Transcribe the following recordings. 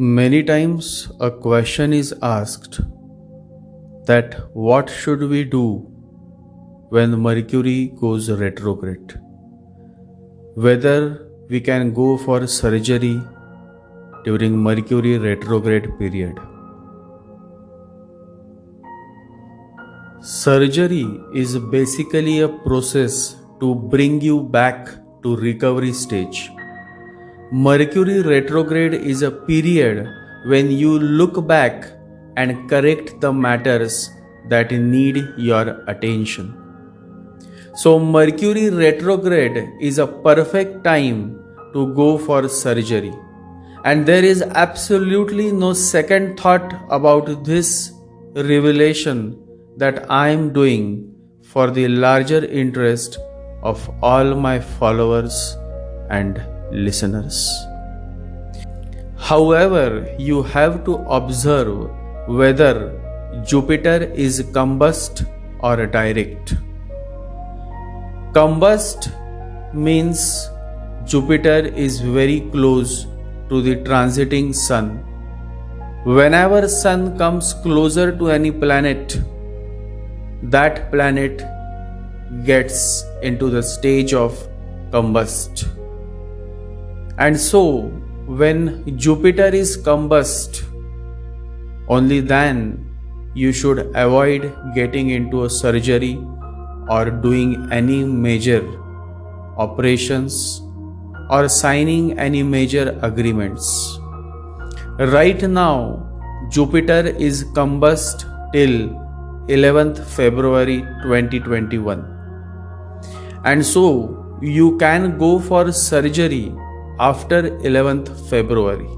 Many times a question is asked that what should we do when Mercury goes retrograde? Whether we can go for surgery during Mercury retrograde period. Surgery is basically a process to bring you back to recovery stage. Mercury retrograde is a period when you look back and correct the matters that need your attention. So, Mercury retrograde is a perfect time to go for surgery, and there is absolutely no second thought about this revelation that I am doing for the larger interest of all my followers and listeners. However, you have to observe whether Jupiter is combust or direct. Combust means Jupiter is very close to the transiting Sun. Whenever Sun comes closer to any planet, that planet gets into the stage of combust. And so, when Jupiter is combust, only then you should avoid getting into a surgery or doing any major operations or signing any major agreements. Right now, Jupiter is combust till 11th February 2021. And so, you can go for surgery after 11th February.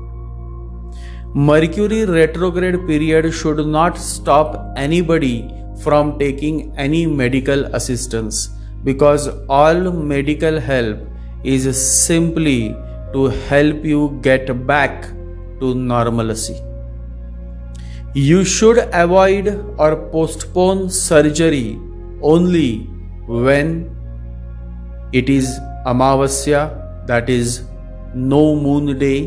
Mercury retrograde period should not stop anybody from taking any medical assistance, because all medical help is simply to help you get back to normalcy. You should avoid or postpone surgery only when it is Amavasya, that is no moon day,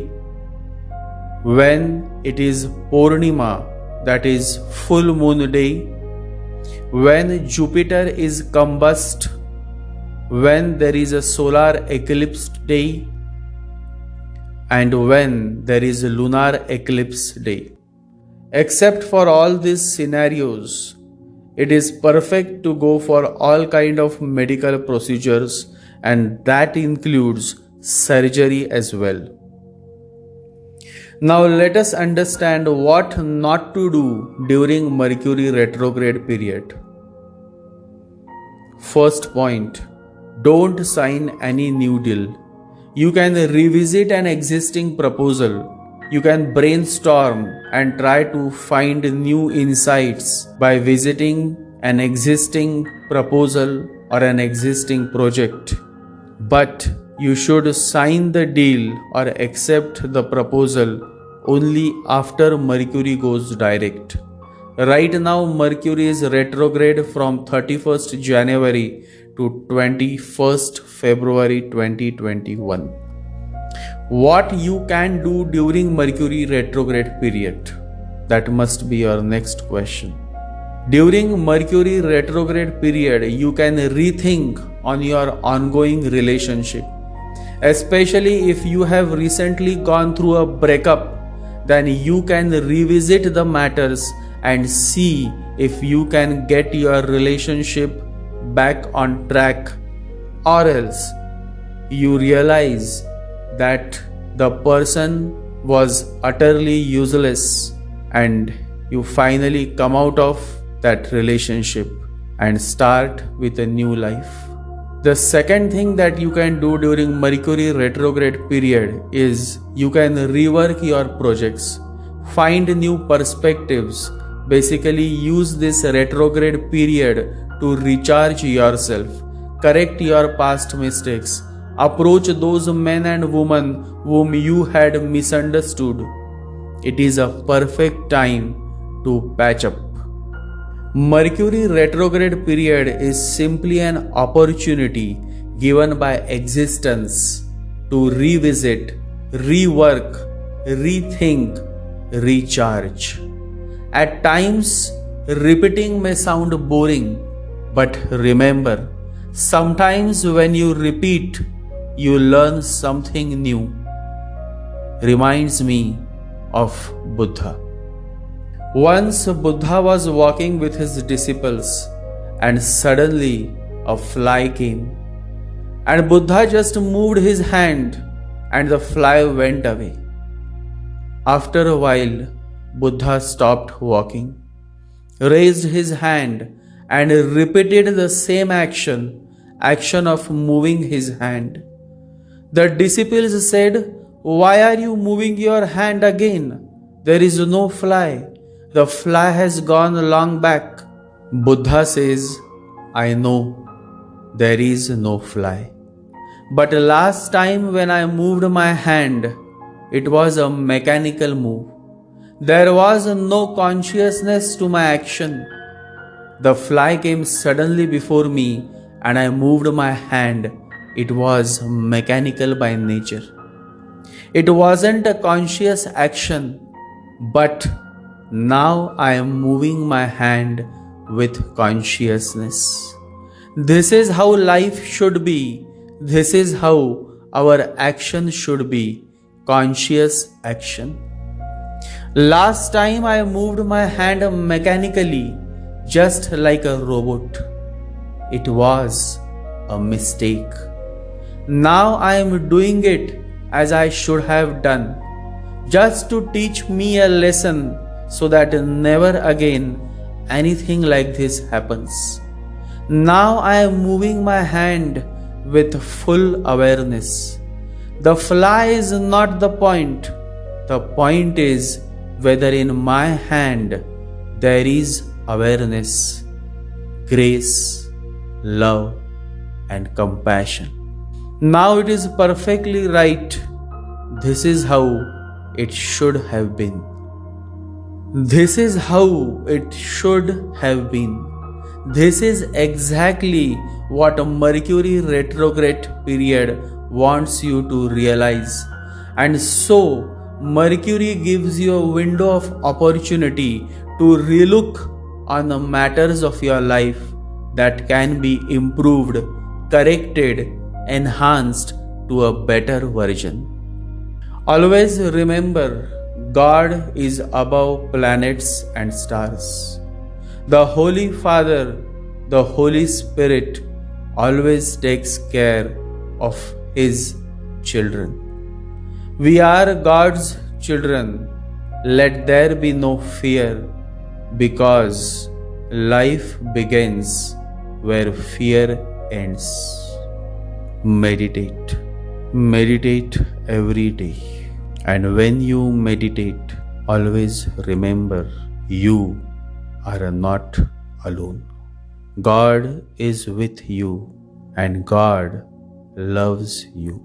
when it is Purnima, that is full moon day, when Jupiter is combust, when there is a solar eclipse day, and when there is a lunar eclipse day. Except for all these scenarios, it is perfect to go for all kind of medical procedures, and that includes surgery as well. Now let us understand what not to do during Mercury retrograde period. First point, don't sign any new deal. You can revisit an existing proposal. You can brainstorm and try to find new insights by visiting an existing proposal or an existing project. But you should sign the deal or accept the proposal only after Mercury goes direct. Right now, Mercury is retrograde from 31st January to 21st February 2021. What you can do during Mercury retrograde period? That must be your next question. During Mercury retrograde period, you can rethink on your ongoing relationship. Especially if you have recently gone through a breakup, then you can revisit the matters and see if you can get your relationship back on track, or else you realize that the person was utterly useless and you finally come out of that relationship and start with a new life. The second thing that you can do during Mercury retrograde period is you can rework your projects, find new perspectives, basically use this retrograde period to recharge yourself, correct your past mistakes, approach those men and women whom you had misunderstood. It is a perfect time to patch up. Mercury retrograde period is simply an opportunity given by existence to revisit, rework, rethink, recharge. At times, repeating may sound boring, but remember, sometimes when you repeat, you learn something new. Reminds me of Buddha. Once Buddha was walking with his disciples, and suddenly a fly came. And Buddha just moved his hand, and the fly went away. After a while, Buddha stopped walking, raised his hand, and repeated the same action of moving his hand. The disciples said, "Why are you moving your hand again? There is no fly. The fly has gone long back." Buddha says, "I know there is no fly. But last time when I moved my hand, it was a mechanical move. There was no consciousness to my action. The fly came suddenly before me and I moved my hand. It was mechanical by nature. It wasn't a conscious action, but now I am moving my hand with consciousness." This is how life should be. This is how our action should be. Conscious action. Last time I moved my hand mechanically, just like a robot. It was a mistake. Now I am doing it as I should have done, just to teach me a lesson so that never again anything like this happens. Now I am moving my hand with full awareness. The fly is not the point. The point is whether in my hand there is awareness, grace, love, and compassion. Now it is perfectly right. This is how it should have been. This is how it should have been. This is exactly what a Mercury retrograde period wants you to realize. And so, Mercury gives you a window of opportunity to relook on the matters of your life that can be improved, corrected, enhanced to a better version. Always remember, God is above planets and stars. The Holy Father, the Holy Spirit always takes care of His children. We are God's children. Let there be no fear, because life begins where fear ends. Meditate. Meditate every day. And when you meditate, always remember you are not alone. God is with you and God loves you.